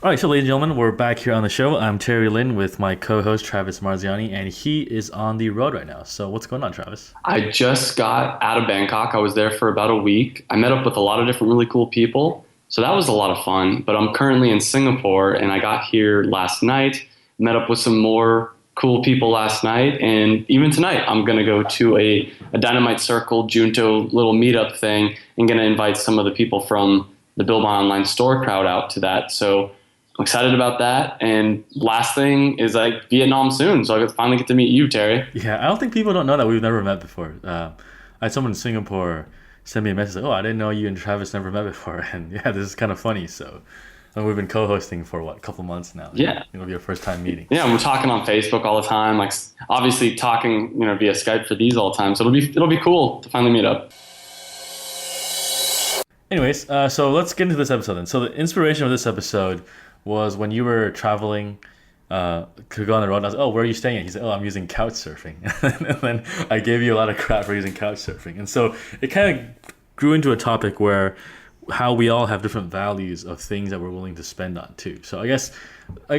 All right, so ladies and gentlemen, we're back here on the show. I'm Terry Lin with my co-host Travis Marziani, and he is on the road right now. So what's going on, Travis? I just got out of Bangkok. I was there for about a week. I met up with a lot of different really cool people. So that was a lot of fun. But I'm currently in Singapore and I got here last night, met up with some more cool people last night. And even tonight, I'm going to go to a Dynamite Circle Junto little meetup thing and going to invite some of the people from the Build My Online Store crowd out to that. So I'm excited about that. And last thing is like Vietnam soon. So I finally get to meet you, Terry. Yeah, I don't think people don't know that we've never met before. I had someone in Singapore send me a message like, "Oh, I didn't know you and Travis never met before," and yeah, this is kind of funny. So, and we've been co-hosting for what, a couple months now. Yeah. It'll be our first time meeting. Yeah, we're talking on Facebook all the time, like obviously talking, via Skype for these all the time. So it'll be cool to finally meet up. Anyways, so let's get into this episode then. So the inspiration of this episode was when you were traveling to go on the road. And I was, "Oh, where are you staying at?" He said, "Oh, I'm using couch surfing." And then I gave you a lot of crap for using couch surfing. And so it kind of grew into a topic where how we all have different values of things that we're willing to spend on too. So I guess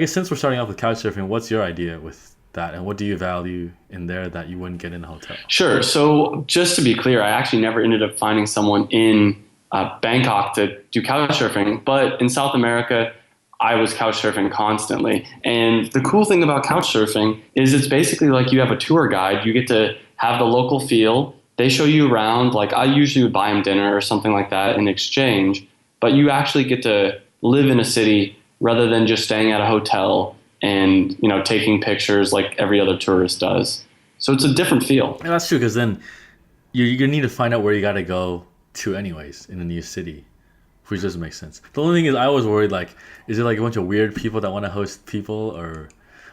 since we're starting off with couch surfing, what's your idea with that, and what do you value in there that you wouldn't get in a hotel? Sure. So just to be clear, I actually never ended up finding someone in Bangkok to do couch surfing, but in South America, I was couch surfing constantly. And the cool thing about couch surfing is it's basically like you have a tour guide. You get to have the local feel. They show you around. Like I usually would buy them dinner or something like that in exchange. But you actually get to live in a city rather than just staying at a hotel and, taking pictures like every other tourist does. So it's a different feel. And that's true, because then you need to find out where you got to go to anyways in a new city, which doesn't make sense. The only thing is I was worried, like, is it like a bunch of weird people that want to host people, or,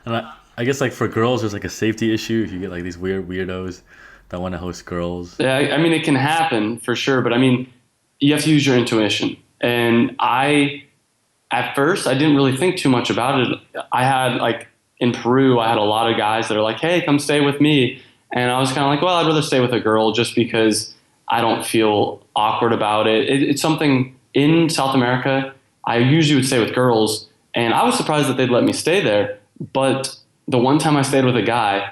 and I guess like for girls there's like a safety issue if you get like these weird weirdos that want to host girls. Yeah, I mean, it can happen for sure, but I mean, you have to use your intuition. And at first, I didn't really think too much about it. I had like in Peru, I had a lot of guys that are like, "Hey, come stay with me," and I was kind of like, "Well, I'd rather stay with a girl just because I don't feel awkward about it." It's something in South America, I usually would stay with girls, and I was surprised that they'd let me stay there. But the one time I stayed with a guy,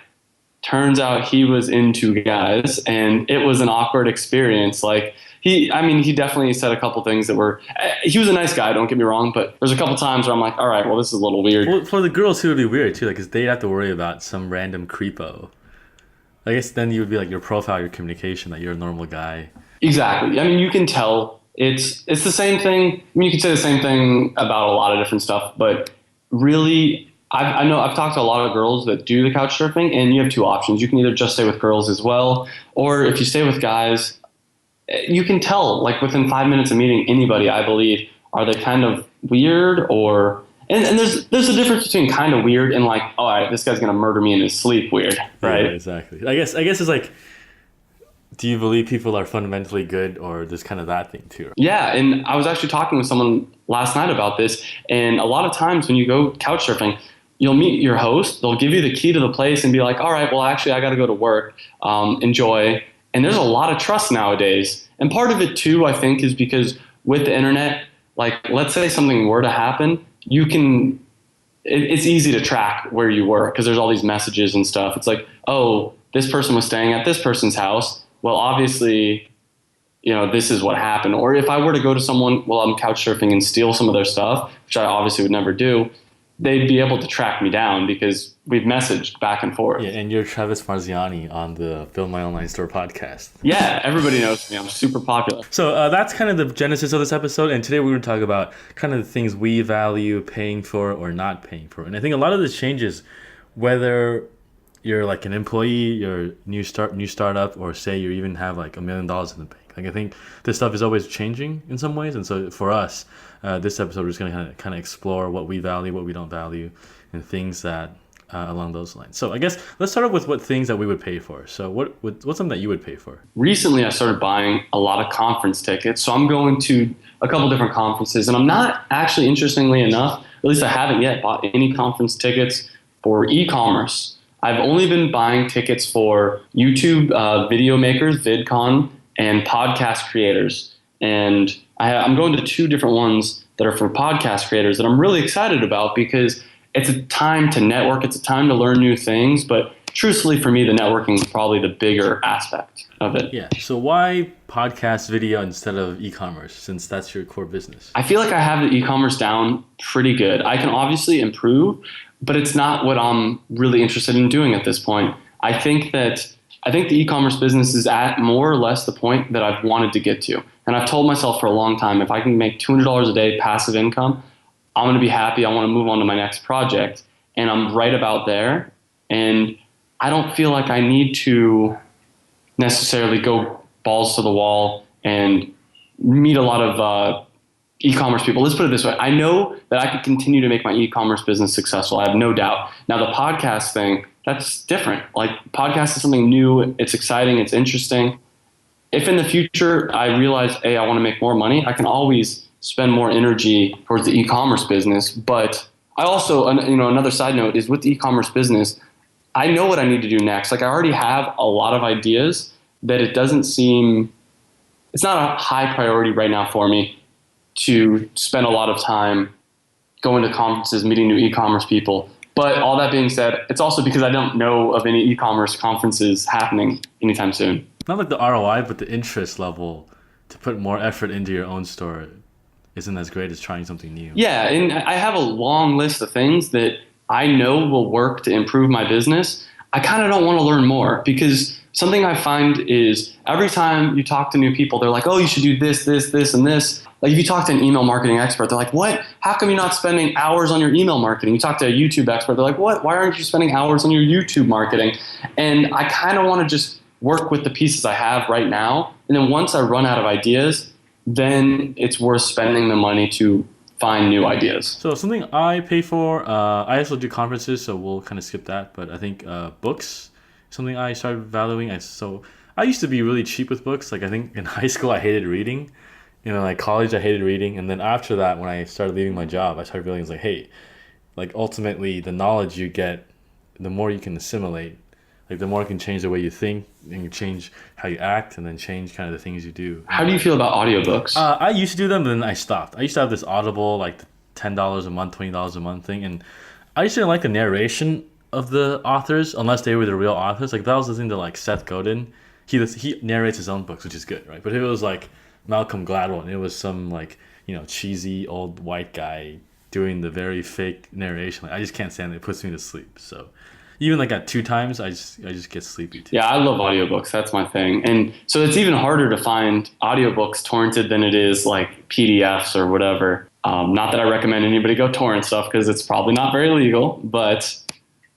turns out he was into guys, and it was an awkward experience. Like he definitely said a couple things that were, he was a nice guy, don't get me wrong, but there's a couple times where I'm like, all right, well, this is a little weird. Well, for the girls too, it would be weird too, like, because they'd have to worry about some random creepo. I guess then you would be like your profile, your communication, that you're a normal guy. Exactly. I mean, you can tell. It's the same thing. I mean, you could say the same thing about a lot of different stuff, but really, I know I've talked to a lot of girls that do the couch surfing, and you have two options. You can either just stay with girls as well, or if you stay with guys, you can tell, like within 5 minutes of meeting anybody, I believe, are they kind of weird or, and there's a difference between kind of weird and like, all right, this guy's going to murder me in his sleep weird, right? Yeah, exactly. I guess it's like, do you believe people are fundamentally good, or there's kind of that thing too? Yeah, and I was actually talking with someone last night about this, and a lot of times when you go couch surfing, you'll meet your host, they'll give you the key to the place and be like, all right, well, actually, I got to go to work, enjoy. And there's a lot of trust nowadays. And part of it too, I think, is because with the internet, like, let's say something were to happen, it's easy to track where you were because there's all these messages and stuff. It's like, oh, this person was staying at this person's house. Well, obviously, this is what happened. Or if I were to go to someone while I'm couch surfing and steal some of their stuff, which I obviously would never do, they'd be able to track me down because we've messaged back and forth. Yeah, and you're Travis Marziani on the Build My Online Store podcast. Yeah, everybody knows me. I'm super popular. So that's kind of the genesis of this episode, and today we're going to talk about kind of the things we value paying for or not paying for. And I think a lot of this changes whether you're like an employee, you're a new startup, or say you even have like $1 million in the bank. Like, I think this stuff is always changing in some ways, and so for us, this episode we're just going to kind of explore what we value, what we don't value, and things that along those lines. So I guess let's start off with what things that we would pay for. So what's something that you would pay for? Recently, I started buying a lot of conference tickets, so I'm going to a couple different conferences, and I'm not actually, interestingly enough, at least I haven't yet bought any conference tickets for e-commerce. I've only been buying tickets for YouTube video makers, VidCon, and podcast creators. And I'm going to two different ones that are for podcast creators that I'm really excited about because it's a time to network. It's a time to learn new things. But truthfully, for me, the networking is probably the bigger aspect of it. Yeah. So why podcast video instead of e-commerce, since that's your core business? I feel like I have the e-commerce down pretty good. I can obviously improve, but it's not what I'm really interested in doing at this point. I think the e-commerce business is at more or less the point that I've wanted to get to. And I've told myself for a long time, if I can make $200 a day passive income, I'm going to be happy. I want to move on to my next project. And I'm right about there. And I don't feel like I need to necessarily go balls to the wall and meet a lot of e-commerce people. Let's put it this way. I know that I could continue to make my e-commerce business successful. I have no doubt. Now, the podcast thing, that's different. Like, podcast is something new. It's exciting. It's interesting. If in the future I realize, hey, I want to make more money, I can always spend more energy towards the e-commerce business. But I also, another side note is with the e-commerce business, I know what I need to do next. Like, I already have a lot of ideas that it's not a high priority right now for me to spend a lot of time going to conferences, meeting new e-commerce people. But all that being said, it's also because I don't know of any e-commerce conferences happening anytime soon. Not like the ROI, but the interest level to put more effort into your own store isn't as great as trying something new. Yeah, and I have a long list of things that I know will work to improve my business. I kind of don't want to learn more because something I find is every time you talk to new people, they're like, oh, you should do this, this, this, and this. Like, if you talk to an email marketing expert, they're like, what? How come you're not spending hours on your email marketing? You talk to a YouTube expert, they're like, what? Why aren't you spending hours on your YouTube marketing? And I kind of want to just work with the pieces I have right now. And then once I run out of ideas, then it's worth spending the money to find new ideas. So something I pay for, I also do conferences, so we'll kind of skip that. But I think books, something I started valuing. So I used to be really cheap with books. Like, I think in high school I hated reading. Like college I hated reading. And then after that, when I started leaving my job, I started realizing, like, hey, like ultimately the knowledge you get, the more you can assimilate. Like, the more it can change the way you think and you change how you act and then change kind of the things you do. How do you feel about audiobooks? I used to do them, but then I stopped. I used to have this Audible, like $10 a month, $20 a month thing. And I just didn't like the narration of the authors unless they were the real authors. Like, that was listening to like Seth Godin. He narrates his own books, which is good, right? But if it was like Malcolm Gladwell and it was some like, cheesy old white guy doing the very fake narration, like, I just can't stand it. It puts me to sleep. So even like at 2 times, I just get sleepy too. Yeah, I love audiobooks. That's my thing. And so it's even harder to find audiobooks torrented than it is like PDFs or whatever. Not that I recommend anybody go torrent stuff because it's probably not very legal, but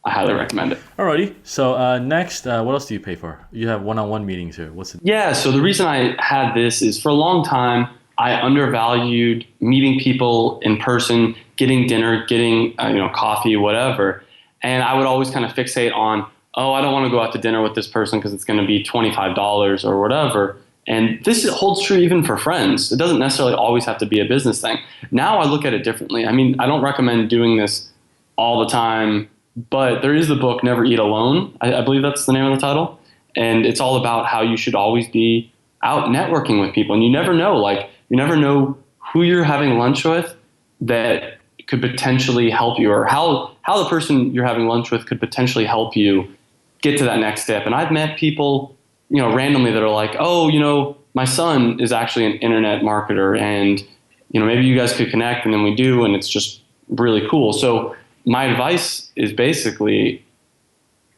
I highly recommend it. Alrighty. So next, what else do you pay for? You have one-on-one meetings here. What's it? Yeah, so the reason I had this is for a long time, I undervalued meeting people in person, getting dinner, getting coffee, whatever. And I would always kind of fixate on, oh, I don't want to go out to dinner with this person because it's going to be $25 or whatever. And this holds true even for friends. It doesn't necessarily always have to be a business thing. Now I look at it differently. I mean, I don't recommend doing this all the time, but there is the book, Never Eat Alone. I believe that's the name of the title. And it's all about how you should always be out networking with people. And you never know who you're having lunch with that could potentially help you, or how the person you're having lunch with could potentially help you get to that next step. And I've met people, randomly that are like, oh, my son is actually an internet marketer and, maybe you guys could connect, and then we do, and it's just really cool. So my advice is basically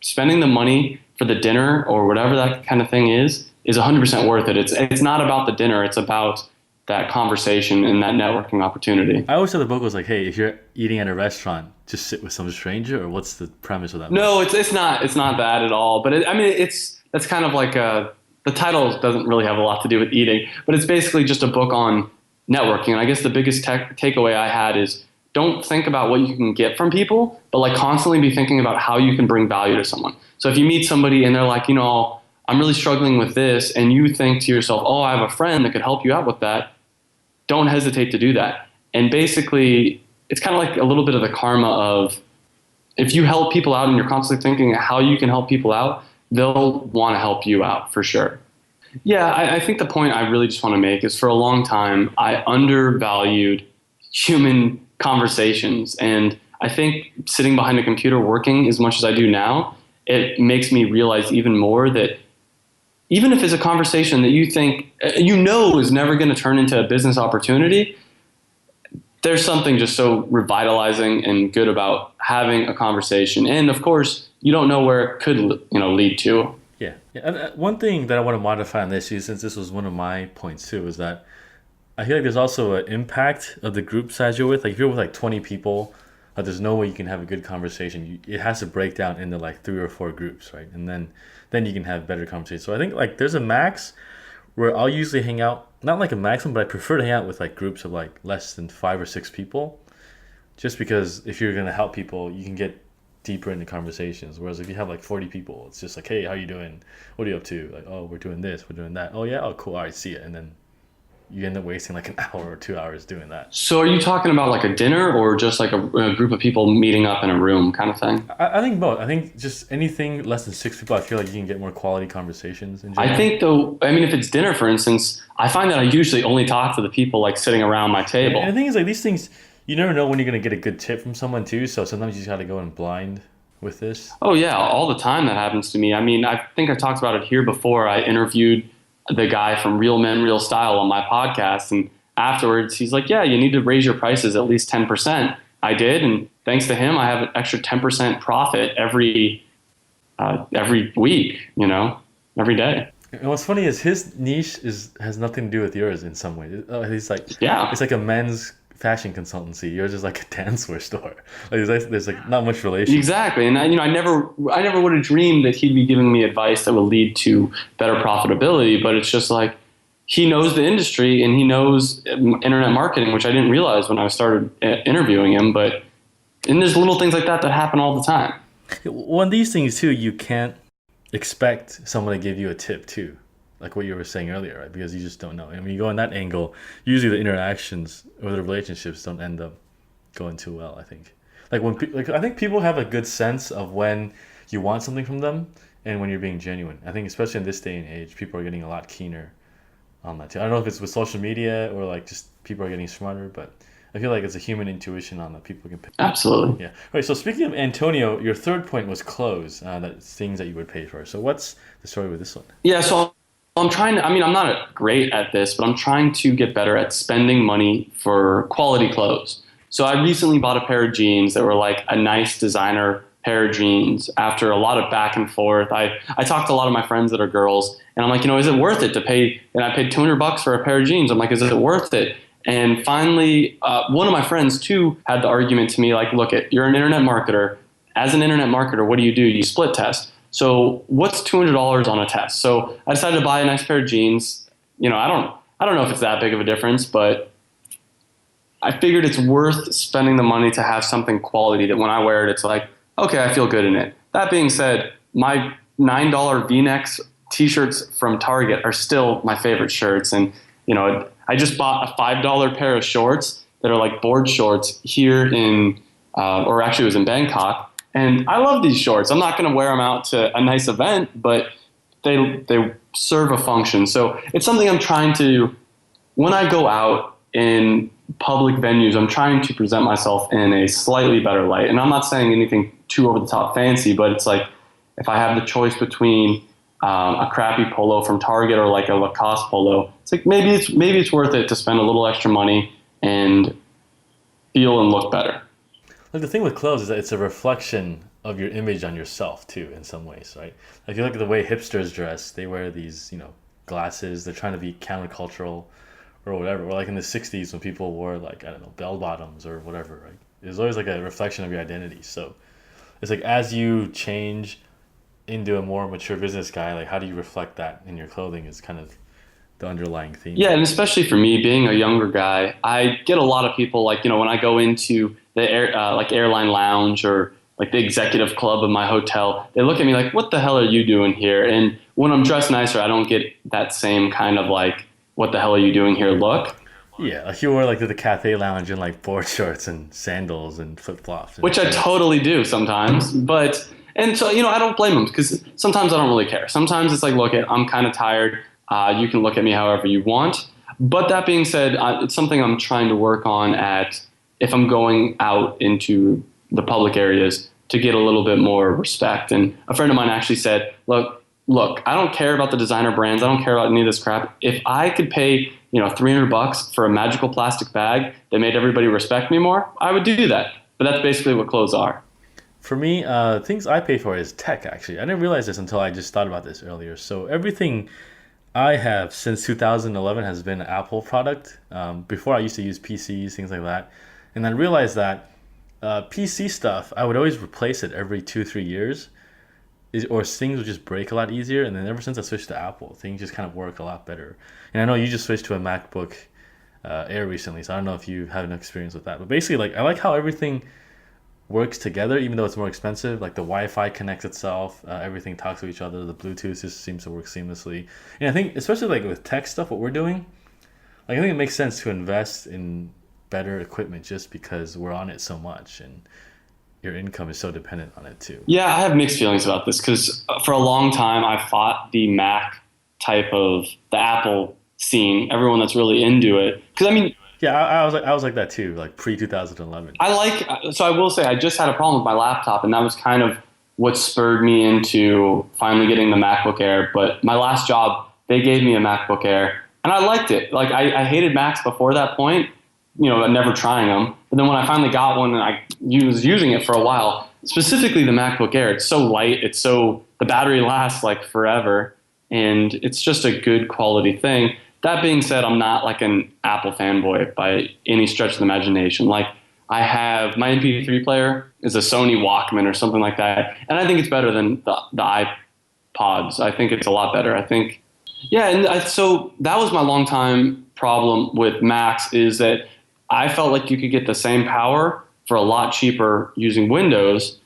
spending the money for the dinner or whatever that kind of thing is 100% worth it. It's not about the dinner. It's about that conversation and that networking opportunity. I always thought the book was like, hey, if you're eating at a restaurant, just sit with some stranger, or what's the premise of that book? No, it's not that at all. But that's kind of like the title doesn't really have a lot to do with eating, but it's basically just a book on networking. And I guess the biggest takeaway I had is don't think about what you can get from people, but like constantly be thinking about how you can bring value to someone. So if you meet somebody and they're like, I'm really struggling with this, and you think to yourself, oh, I have a friend that could help you out with that, don't hesitate to do that. And basically, it's kind of like a little bit of the karma of if you help people out and you're constantly thinking how you can help people out, they'll want to help you out for sure. Yeah, I think the point I really just want to make is for a long time, I undervalued human conversations. And I think sitting behind a computer working as much as I do now, it makes me realize even more that even if it's a conversation that you think, is never going to turn into a business opportunity, there's something just so revitalizing and good about having a conversation. And of course, you don't know where it could, lead to. Yeah. And one thing that I want to modify on this, since this was one of my points too, is that I feel like there's also an impact of the group size you're with. Like if you're with like 20 people, there's no way you can have a good conversation. It has to break down into like 3 or 4 groups, right? And then you can have better conversations. So I think like there's a max where I'll usually hang out, not like a maximum, but I prefer to hang out with like groups of like less than 5 or 6 people, just because if you're gonna help people, you can get deeper into conversations. Whereas if you have like 40 people, it's just like, hey, how you doing? What are you up to? Like, oh, we're doing this, we're doing that. Oh yeah, oh cool, all right, see it. And then you end up wasting like an hour or 2 hours doing that. So are you talking about like a dinner or just like a group of people meeting up in a room kind of thing? I think both. I think just anything less than 6 people, I feel like you can get more quality conversations in general. I think though, if it's dinner, for instance, I find that I usually only talk to the people like sitting around my table. And the thing is like these things, you never know when you're going to get a good tip from someone too. So sometimes you just got to go in blind with this. Oh yeah, all the time that happens to me. I think I talked about it here before. I interviewed the guy from Real Men, Real Style on my podcast. And afterwards, he's like, yeah, you need to raise your prices at least 10%. I did. And thanks to him, I have an extra 10% profit every week, every day. And what's funny is his niche has nothing to do with yours in some way. He's like, yeah, it's like a men's fashion consultancy. Yours is like a dancewear store. Like there's like not much relation. Exactly, and I never would have dreamed that he'd be giving me advice that would lead to better profitability. But it's just like he knows the industry and he knows internet marketing, which I didn't realize when I started interviewing him. And there's little things like that happen all the time. One of these things too, you can't expect someone to give you a tip too. Like what you were saying earlier, right? Because you just don't know. And when you go in that angle, usually the interactions or the relationships don't end up going too well, I think. Like I think people have a good sense of when you want something from them and when you're being genuine. I think especially in this day and age, people are getting a lot keener on that too. I don't know if it's with social media or like just people are getting smarter, but I feel like it's a human intuition on that people can pick. Absolutely. Yeah. All right. So speaking of Antonio, your third point was clothes, things that you would pay for. So what's the story with this one? Yeah. So I'm trying to, I'm not great at this, but I'm trying to get better at spending money for quality clothes. So I recently bought a pair of jeans that were like a nice designer pair of jeans after a lot of back and forth. I talked to a lot of my friends that are girls and I'm like, is it worth it to pay? And I paid $200 for a pair of jeans. I'm like, is it worth it? And finally, one of my friends too had the argument to me like, look, you're an internet marketer. As an internet marketer, what do? You split test. So what's $200 on a test? So I decided to buy a nice pair of jeans. I don't know if it's that big of a difference, but I figured it's worth spending the money to have something quality that when I wear it, it's like, okay, I feel good in it. That being said, my $9 V-necks t-shirts from Target are still my favorite shirts. And, I just bought a $5 pair of shorts that are like board shorts here or actually it was in Bangkok. And I love these shorts. I'm not going to wear them out to a nice event, but they serve a function. So it's something I'm trying to, when I go out in public venues, I'm trying to present myself in a slightly better light. And I'm not saying anything too over the top fancy, but it's like if I have the choice between a crappy polo from Target or like a Lacoste polo, it's like maybe it's worth it to spend a little extra money and feel and look better. Like the thing with clothes is that it's a reflection of your image on yourself too, in some ways, right? Like if you look at the way hipsters dress, they wear these, glasses. They're trying to be countercultural or whatever. Or like in the '60s when people wore like, I don't know, bell bottoms or whatever, right? It's always like a reflection of your identity. So it's like as you change into a more mature business guy, like how do you reflect that in your clothing is kind of the underlying theme. Yeah, and especially for me, being a younger guy, I get a lot of people like, when I go into the airline lounge or like the executive club of my hotel, they look at me like, what the hell are you doing here? And when I'm dressed nicer, I don't get that same kind of like, what the hell are you doing here look. Yeah, like you wore like to the cafe lounge in like board shorts and sandals and flip-flops. Which I totally do sometimes, and so, I don't blame them because sometimes I don't really care. Sometimes it's like, look, I'm kind of tired. You can look at me however you want. But that being said, it's something I'm trying to work on if I'm going out into the public areas to get a little bit more respect. And a friend of mine actually said, look, I don't care about the designer brands. I don't care about any of this crap. If I could pay, $300 for a magical plastic bag that made everybody respect me more, I would do that. But that's basically what clothes are. For me, things I pay for is tech, actually. I didn't realize this until I just thought about this earlier. So everything I have since 2011 has been an Apple product. Before I used to use PCs, things like that. And I realized that PC stuff, I would always replace it every 2-3 years, or things would just break a lot easier. And then ever since I switched to Apple, things just kind of work a lot better. And I know you just switched to a MacBook Air recently, so I don't know if you have an experience with that. But basically, like I like how everything works together, even though it's more expensive. Like the Wi-Fi connects itself, everything talks to each other. The Bluetooth just seems to work seamlessly. And I think, especially like with tech stuff, what we're doing, like I think it makes sense to invest in better equipment just because we're on it so much and your income is so dependent on it too. Yeah, I have mixed feelings about this because for a long time I fought the Mac type of the Apple scene, everyone that's really into it. Because Yeah, I was like that too, like pre 2011. so I will say I just had a problem with my laptop, and that was kind of what spurred me into finally getting the MacBook Air. But my last job, they gave me a MacBook Air, and I liked it. Like I hated Macs before that point, never trying them. But then when I finally got one and I was using it for a while, specifically the MacBook Air, it's so light, the battery lasts like forever, and it's just a good quality thing. That being said, I'm not like an Apple fanboy by any stretch of the imagination. Like I have my MP3 player is a Sony Walkman or something like that, and I think it's better than the iPods. I think it's a lot better. So that was my long time problem with Macs, is that I felt like you could get the same power for a lot cheaper using Windows,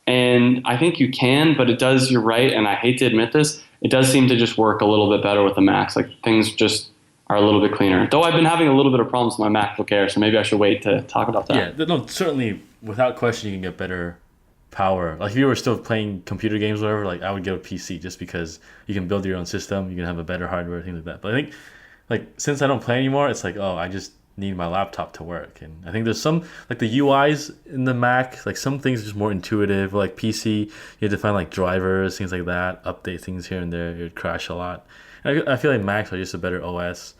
and I think you can, but it does. You're right, and I hate to admit this. It does seem to just work a little bit better with the Macs. Like things just are a little bit cleaner. Though I've been having a little bit of problems with my MacBook Air, so maybe I should wait to talk about that. Yeah, no, certainly, without question, you can get better power. Like if you were still playing computer games or whatever, like I would get a PC just because you can build your own system, you can have a better hardware, things like that. But I think, like since I don't play anymore, it's like, oh, I just need my laptop to work. And I think there's some, like the UIs in the Mac, like some things are just more intuitive. Like PC, you have to find like drivers, things like that, update things here and there. It would crash a lot. And I feel like Macs are just a better OS.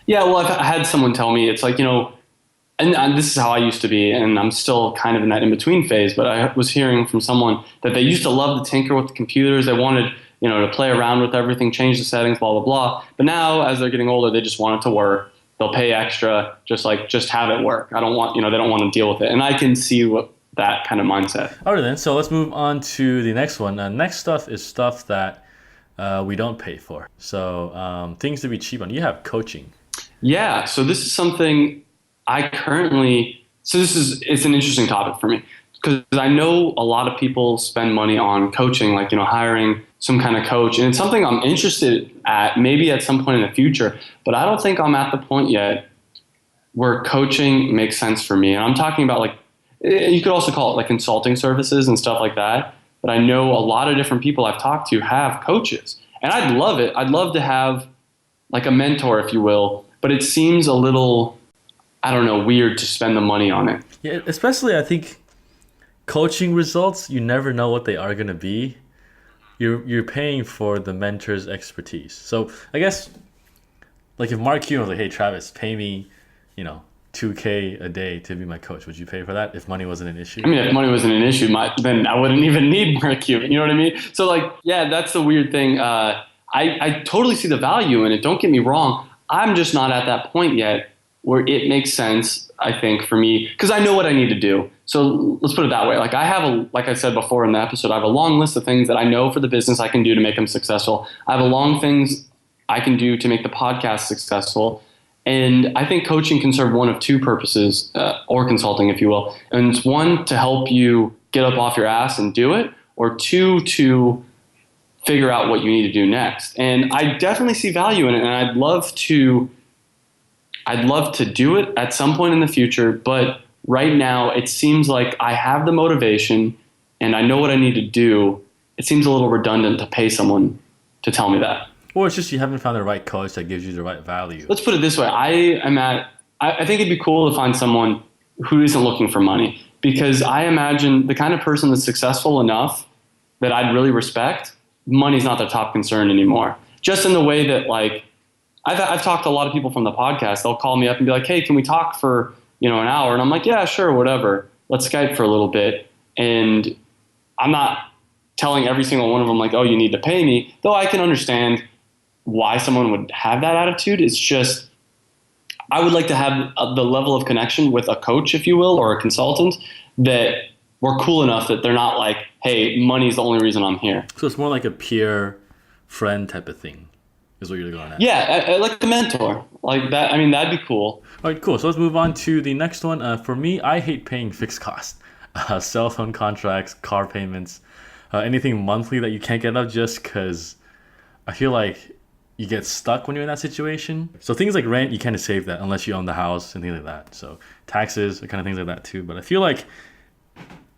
Yeah, well, I've had someone tell me, it's like, and this is how I used to be, and I'm still kind of in that in-between phase, but I was hearing from someone that they used to love to tinker with the computers. They wanted, to play around with everything, change the settings, blah, blah, blah. But now, as they're getting older, they just want it to work. They'll pay extra, just have it work. I don't want, they don't want to deal with it. And I can see that kind of mindset. All right, then. So let's move on to the next one. Next stuff is stuff that we don't pay for. So things to be cheap on. You have coaching. Yeah. So this is something it's an interesting topic for me because I know a lot of people spend money on coaching, like, hiring some kind of coach. And it's something I'm interested at maybe at some point in the future, but I don't think I'm at the point yet where coaching makes sense for me. And I'm talking about like, you could also call it like consulting services and stuff like that. But I know a lot of different people I've talked to have coaches, and I'd love it. I'd love to have like a mentor, if you will, but it seems a little, I don't know, weird to spend the money on it. Yeah, especially I think coaching results, you never know what they are going to be. You're paying for the mentor's expertise. So I guess like if Mark Cuban was like, hey Travis, pay me, $2,000 a day to be my coach, would you pay for that if money wasn't an issue? I mean, if money wasn't an issue, then I wouldn't even need Mark Cuban. You know what I mean? So like, yeah, that's the weird thing. I totally see the value in it. Don't get me wrong. I'm just not at that point yet where it makes sense, I think, for me, because I know what I need to do. So let's put it that way. Like like I said before in the episode, I have a long list of things that I know for the business I can do to make them successful. I have a long things I can do to make the podcast successful. And I think coaching can serve one of two purposes, or consulting, if you will. And it's one, to help you get up off your ass and do it, or two, to figure out what you need to do next. And I definitely see value in it, and I'd love to do it at some point in the future, but right now it seems like I have the motivation and I know what I need to do. It seems a little redundant to pay someone to tell me that. Or it's just you haven't found the right coach that gives you the right value. Let's put it this way. I think it'd be cool to find someone who isn't looking for money, because I imagine the kind of person that's successful enough that I'd really respect, money's not their top concern anymore. Just in the way that, like, I've talked to a lot of people from the podcast. They'll call me up and be like, hey, can we talk for, an hour? And I'm like, yeah, sure, whatever. Let's Skype for a little bit. And I'm not telling every single one of them like, oh, you need to pay me, though I can understand why someone would have that attitude. It's just, I would like to have the level of connection with a coach, if you will, or a consultant, that we're cool enough that they're not like, hey, money's the only reason I'm here. So it's more like a peer friend type of thing is what you're going at. Yeah, like a mentor. Like that. I mean, that'd be cool. All right, cool. So let's move on to the next one. For me, I hate paying fixed costs. Cell phone contracts, car payments, anything monthly that you can't get up, just because I feel like you get stuck when you're in that situation. So things like rent, you kind of save that unless you own the house and things like that. So taxes, kind of things like that too. But I feel like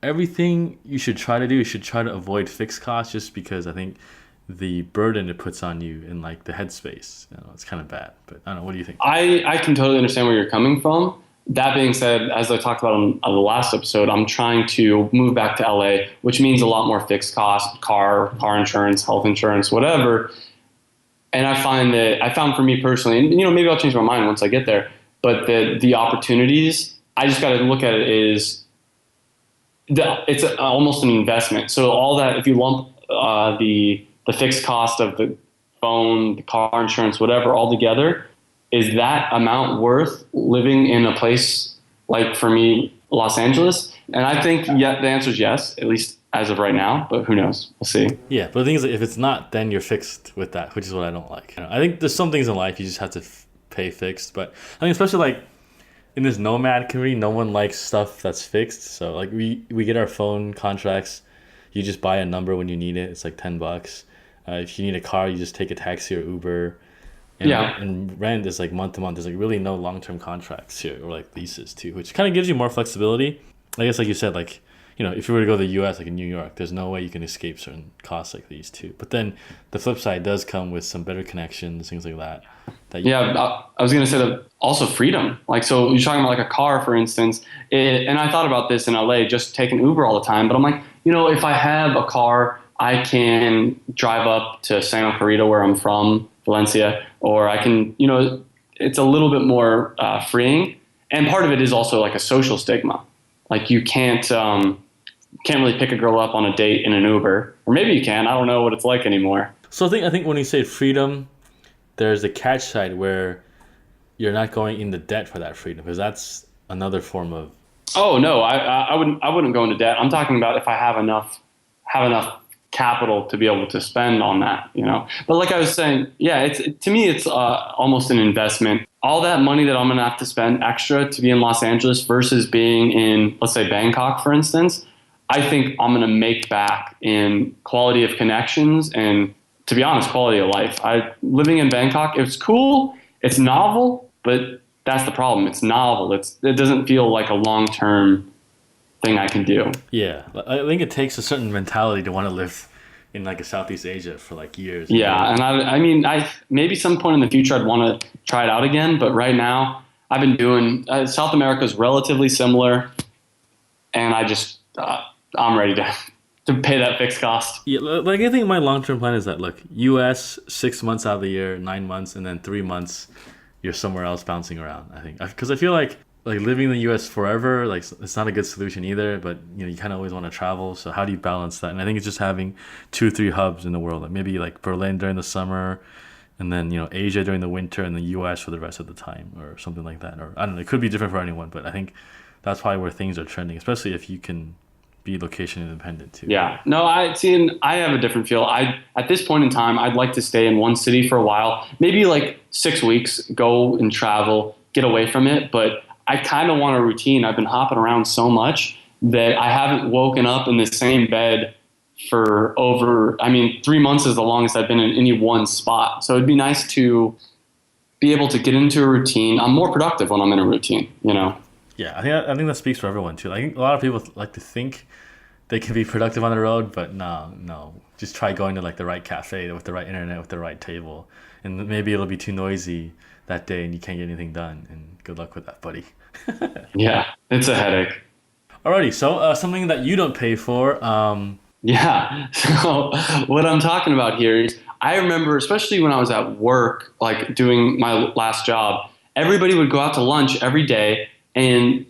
everything you should try to do, you should try to avoid fixed costs, just because I think the burden it puts on you in like the headspace, it's kind of bad. But I don't know, what do you think? I can totally understand where you're coming from. That being said, as I talked about on the last episode, I'm trying to move back to LA, which means a lot more fixed costs, car insurance, health insurance, whatever. And I found for me personally, and maybe I'll change my mind once I get there, but the opportunities, I just got to look at it as it's almost an investment. So all that, if you lump the fixed cost of the phone, the car insurance, whatever, all together, is that amount worth living in a place like, for me, Los Angeles? And I think the answer is yes, at least as of right now, but who knows? We'll see. Yeah, but the thing is, if it's not, then you're fixed with that, which is what I don't like. I think there's some things in life you just have to pay fixed, but I think especially like in this nomad community, no one likes stuff that's fixed. So like we get our phone contracts, you just buy a number when you need it. It's like $10. If you need a car, you just take a taxi or Uber. And rent is like month to month. There's like really no long-term contracts here, or like leases too, which kind of gives you more flexibility. I guess like you said, like, if you were to go to the US, like in New York, there's no way you can escape certain costs like these too. But then the flip side does come with some better connections, things like that. I was going to say that also freedom. Like, so you're talking about like a car, for instance, and I thought about this in LA, just taking Uber all the time. But I'm like, if I have a car, I can drive up to Santa Clarita, where I'm from, Valencia, or I can, it's a little bit more freeing. And part of it is also like a social stigma. Like you can't really pick a girl up on a date in an Uber, or maybe you can. I don't know what it's like anymore. So I think when you say freedom, there's the catch side where you're not going into debt for that freedom, because that's another form of. Oh no, I wouldn't go into debt. I'm talking about if I have enough capital to be able to spend on that, But like I was saying, yeah, to me it's almost an investment. All that money that I'm going to have to spend extra to be in Los Angeles versus being in, let's say, Bangkok, for instance, I think I'm going to make back in quality of connections and, to be honest, quality of life. Living in Bangkok, it's cool, it's novel, but that's the problem. It's novel. It doesn't feel like a long-term thing I can do. Yeah, I think it takes a certain mentality to want to live in like a Southeast Asia for like years. Yeah, and I mean, maybe some point in the future I'd want to try it out again, but right now I've been doing South America is relatively similar, and I just I'm ready to pay that fixed cost. Yeah, like I think my long-term plan is that, look, US 6 months out of the year, 9 months, and then 3 months you're somewhere else bouncing around. I think because I feel like living in the US forever, like it's not a good solution either, but you kind of always want to travel. So how do you balance that? And I think it's just having 2-3 hubs in the world, like maybe like Berlin during the summer, and then Asia during the winter, and the US for the rest of the time, or something like that. Or I don't know, it could be different for anyone, but I think that's probably where things are trending, especially if you can be location independent too. Yeah, no, I have a different feel. At this point in time, I'd like to stay in one city for a while, maybe like 6 weeks, go and travel, get away from it, but I kind of want a routine. I've been hopping around so much that I haven't woken up in the same bed for 3 months is the longest I've been in any one spot. So it'd be nice to be able to get into a routine. I'm more productive when I'm in a routine, Yeah, I think that speaks for everyone too. I think a lot of people like to think they can be productive on the road, but no. Just try going to like the right cafe with the right internet with the right table, and maybe it'll be too noisy that day and you can't get anything done. And good luck with that, buddy. Yeah, it's a headache. Alrighty, so something that you don't pay for. Yeah. So what I'm talking about here is I remember, especially when I was at work, like doing my last job, everybody would go out to lunch every day, and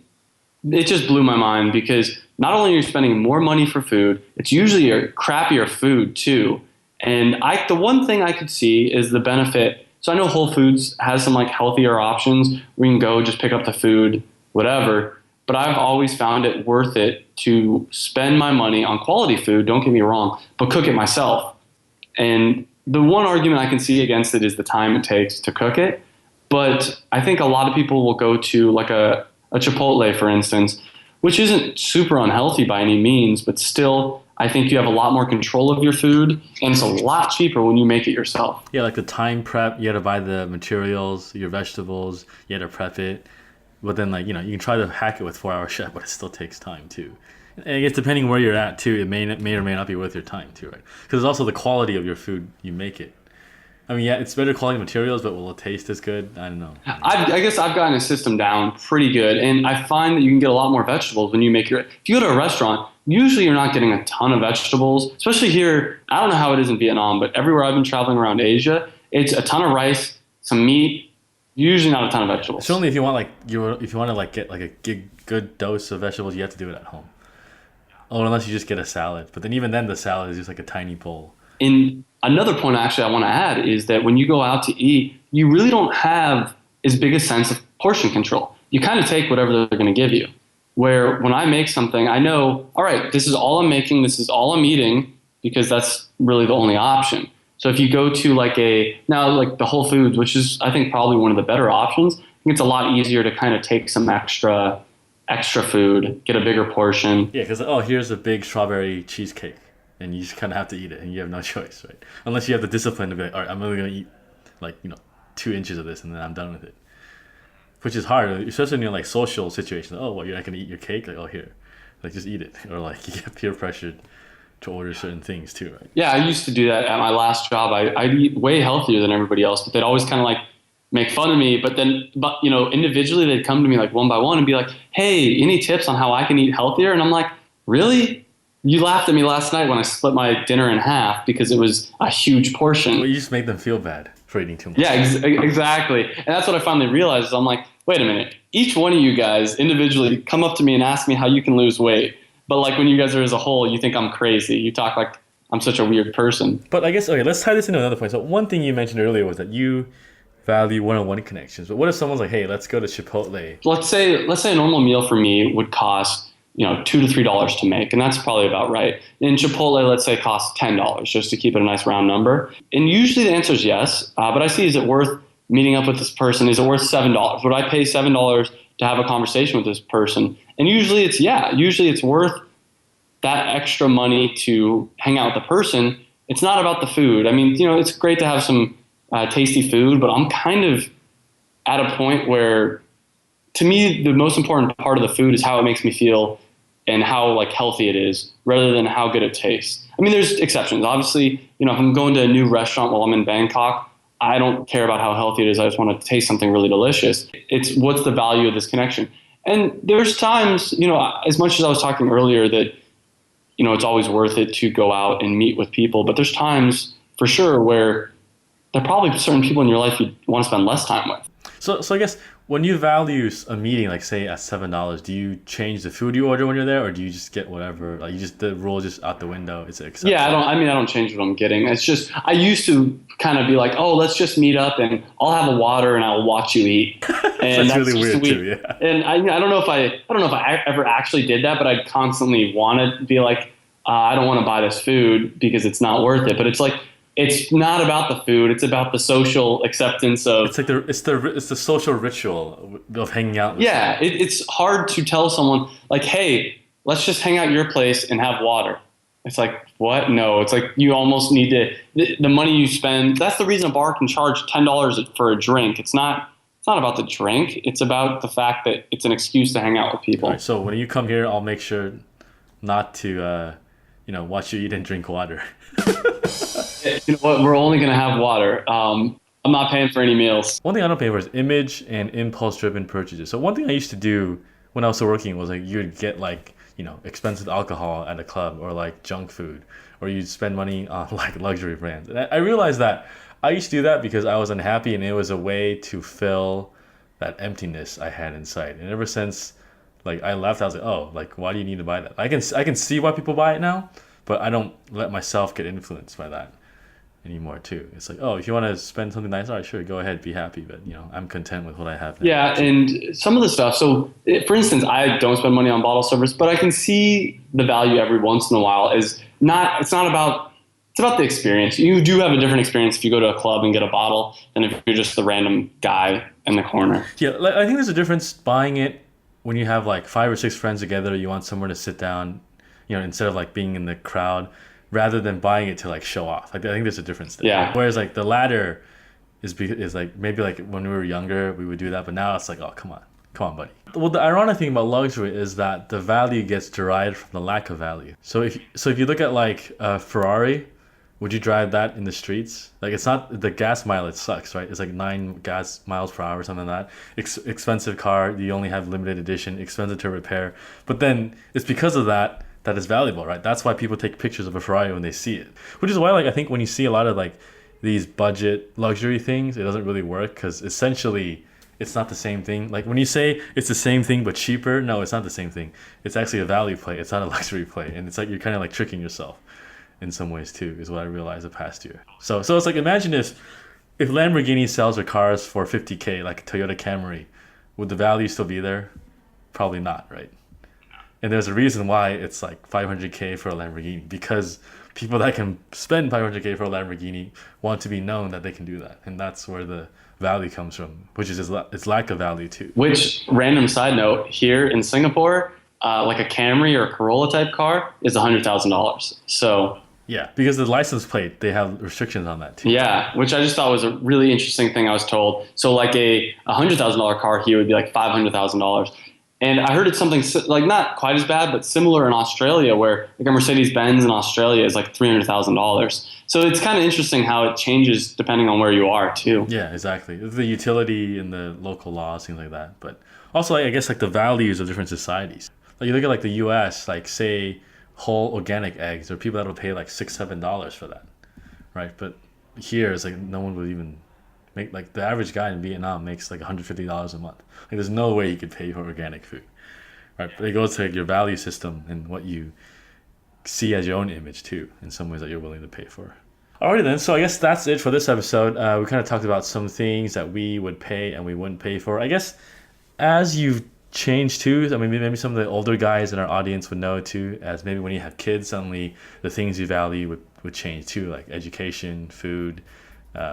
it just blew my mind because not only are you spending more money for food, it's usually a crappier food too. And the one thing I could see is the benefit. So I know Whole Foods has some like healthier options where you can go just pick up the food, whatever. But I've always found it worth it to spend my money on quality food, don't get me wrong, but cook it myself. And the one argument I can see against it is the time it takes to cook it. But I think a lot of people will go to like a Chipotle, for instance, which isn't super unhealthy by any means, but still, I think you have a lot more control of your food, and it's a lot cheaper when you make it yourself. Yeah, like the time prep, you had to buy the materials, your vegetables, you had to prep it. But then, like, you know, you can try to hack it with 4 Hour Chef, but it still takes time too. And I guess depending where you're at too, it may or may not be worth your time too, right? Because it's also the quality of your food you make it. I mean, yeah, it's better quality materials, but will it taste as good? I don't know. I guess I've gotten a system down pretty good, and I find that you can get a lot more vegetables when you make your. If you go to a restaurant, usually you're not getting a ton of vegetables, especially here. I don't know how it is in Vietnam, but everywhere I've been traveling around Asia, it's a ton of rice, some meat, usually not a ton of vegetables. Certainly, if you want if you want to like get like a good dose of vegetables, you have to do it at home. Oh, unless you just get a salad, but then even then, the salad is just like a tiny bowl. And another point actually I want to add is that when you go out to eat, you really don't have as big a sense of portion control. You kind of take whatever they're going to give you. Where when I make something, I know, all right, this is all I'm making, this is all I'm eating, because that's really the only option. So if you go to like the Whole Foods, which is I think probably one of the better options, I think it's a lot easier to kind of take some extra food, get a bigger portion. Yeah, because here's a big strawberry cheesecake. And you just kind of have to eat it, and you have no choice, right? Unless you have the discipline to be like, all right, I'm only going to eat, 2 inches of this, and then I'm done with it. Which is hard, especially in like social situations. Oh, what, you're not going to eat your cake? Like, oh, here. Like, just eat it. Or like, you get peer pressured to order certain things too, right? Yeah, I used to do that at my last job. I'd eat way healthier than everybody else, but they'd always kind of like make fun of me. But individually they'd come to me like one by one and be like, hey, any tips on how I can eat healthier? And I'm like, really? You laughed at me last night when I split my dinner in half because it was a huge portion. Well, you just made them feel bad for eating too much. Yeah, exactly. And that's what I finally realized. Is I'm like, wait a minute. Each one of you guys individually come up to me and ask me how you can lose weight. But like when you guys are as a whole, you think I'm crazy. You talk like I'm such a weird person. But I guess, okay, let's tie this into another point. So one thing you mentioned earlier was that you value one-on-one connections. But what if someone's like, hey, let's go to Chipotle? Let's say a normal meal for me would cost $2 to $3 to make, and that's probably about right. In Chipotle, let's say costs $10, just to keep it a nice round number. And usually the answer is yes, but I see, is it worth meeting up with this person? Is it worth $7? Would I pay $7 to have a conversation with this person? And usually it's yeah. Usually it's worth that extra money to hang out with the person. It's not about the food. I mean, it's great to have some tasty food, but I'm kind of at a point where, to me, the most important part of the food is how it makes me feel and how healthy it is, rather than how good it tastes. I mean, there's exceptions. Obviously, if I'm going to a new restaurant while I'm in Bangkok, I don't care about how healthy it is. I just want to taste something really delicious. It's what's the value of this connection. And there's times, as much as I was talking earlier that, it's always worth it to go out and meet with people. But there's times for sure where there are probably certain people in your life you want to spend less time with. So I guess when you value a meeting, like say at $7, do you change the food you order when you're there, or do you just get whatever? Like the rule just out the window? It's acceptable. Yeah, I don't change what I'm getting. It's just I used to kind of be like, oh, let's just meet up and I'll have a water and I'll watch you eat. And that's really weird too. Yeah. And I don't know if I ever actually did that, but I'd constantly want to be like, I don't want to buy this food because it's not worth it. But it's like, it's not about the food. It's about the social acceptance of. It's like it's the social ritual of hanging out. Yeah, it's hard to tell someone like, hey, let's just hang out at your place and have water. It's like, what? No, it's like you almost need to the money you spend. That's the reason a bar can charge $10 for a drink. It's not about the drink. It's about the fact that it's an excuse to hang out with people. All right, so when you come here, I'll make sure not to watch you eat and drink water. You know what? We're only gonna have water. I'm not paying for any meals. One thing I don't pay for is image and impulse-driven purchases. So one thing I used to do when I was still working was like you'd get like expensive alcohol at a club or like junk food, or you'd spend money on like luxury brands. And I realized that I used to do that because I was unhappy, and it was a way to fill that emptiness I had inside. And ever since like I left, I was like, oh, like why do you need to buy that? I can see why people buy it now, but I don't let myself get influenced by that anymore too. It's like, oh, if you want to spend something nice, all right, sure, go ahead, be happy, but I'm content with what I have now. Yeah, and some of the stuff. So, for instance, I don't spend money on bottle service, but I can see the value every once in a while. It's not about the experience. You do have a different experience if you go to a club and get a bottle than if you're just the random guy in the corner. Yeah, like, I think there's a difference buying it when you have like 5 or 6 friends together. You want somewhere to sit down, instead of like being in the crowd, rather than buying it to like show off. Like I think there's a difference there. Yeah. Whereas like the latter is like maybe like when we were younger we would do that, but now it's like, oh, come on, buddy. Well, the ironic thing about luxury is that the value gets derived from the lack of value. So if you look at like a Ferrari, would you drive that in the streets? Like it's not, the gas mileage sucks, right? It's like 9 gas miles per hour or something like that. Expensive car, you only have limited edition, expensive to repair. But then it's because of that is valuable, right? That's why people take pictures of a Ferrari when they see it. Which is why like I think when you see a lot of like these budget luxury things, it doesn't really work because essentially it's not the same thing. Like when you say it's the same thing but cheaper, no, it's not the same thing. It's actually a value play. It's not a luxury play. And it's like you're kind of like tricking yourself in some ways too, is what I realized the past year. So it's like, imagine if Lamborghini sells their cars for $50K, like a Toyota Camry, would the value still be there? Probably not, right? And there's a reason why it's like $500K for a Lamborghini, because people that can spend $500K for a Lamborghini want to be known that they can do that. And that's where the value comes from, which is its lack of value too. Which, random side note, here in Singapore, like a Camry or a Corolla type car is $100,000. So yeah, because the license plate, they have restrictions on that too. Yeah, which I just thought was a really interesting thing I was told. So like a $100,000 car here would be like $500,000. And I heard it's something like not quite as bad, but similar in Australia, where like a Mercedes-Benz in Australia is like $300,000. So it's kind of interesting how it changes depending on where you are too. Yeah, exactly. The utility and the local laws, things like that. But also, like, I guess like the values of different societies. Like you look at like the U.S., like say whole organic eggs, there are people that will pay like $6-7 for that, right? But here it's like no one would even make, like the average guy in Vietnam makes like $150 a month. Like there's no way you could pay for organic food, right? But it goes to like your value system and what you see as your own image too, in some ways that you're willing to pay for. Alrighty then, so I guess that's it for this episode. We kind of talked about some things that we would pay and we wouldn't pay for. I guess as you've changed too, I mean maybe some of the older guys in our audience would know too, as maybe when you have kids, suddenly the things you value would change too, like education, food,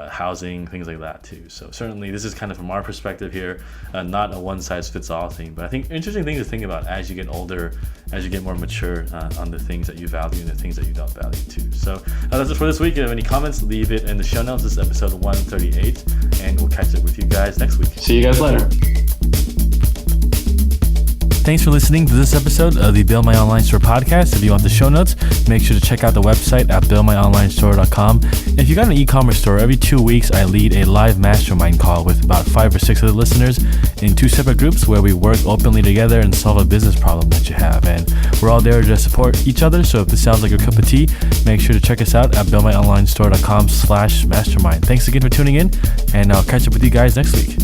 housing, things like that too. So certainly this is kind of from our perspective here, not a one-size-fits-all thing, but I think interesting thing to think about as you get older, as you get more mature on the things that you value and the things that you don't value too. So that's it for this week. If you have any comments, leave it in the show notes. This is episode 138, and we'll catch up with you guys next week. See you guys later. Thanks for listening to this episode of the Build My Online Store podcast. If you want the show notes, make sure to check out the website at buildmyonlinestore.com. If you got an e-commerce store, every 2 weeks I lead a live mastermind call with about 5 or 6 of the listeners in 2 separate groups where we work openly together and solve a business problem that you have. And we're all there to support each other. So if this sounds like your cup of tea, make sure to check us out at buildmyonlinestore.com/mastermind. Thanks again for tuning in, and I'll catch up with you guys next week.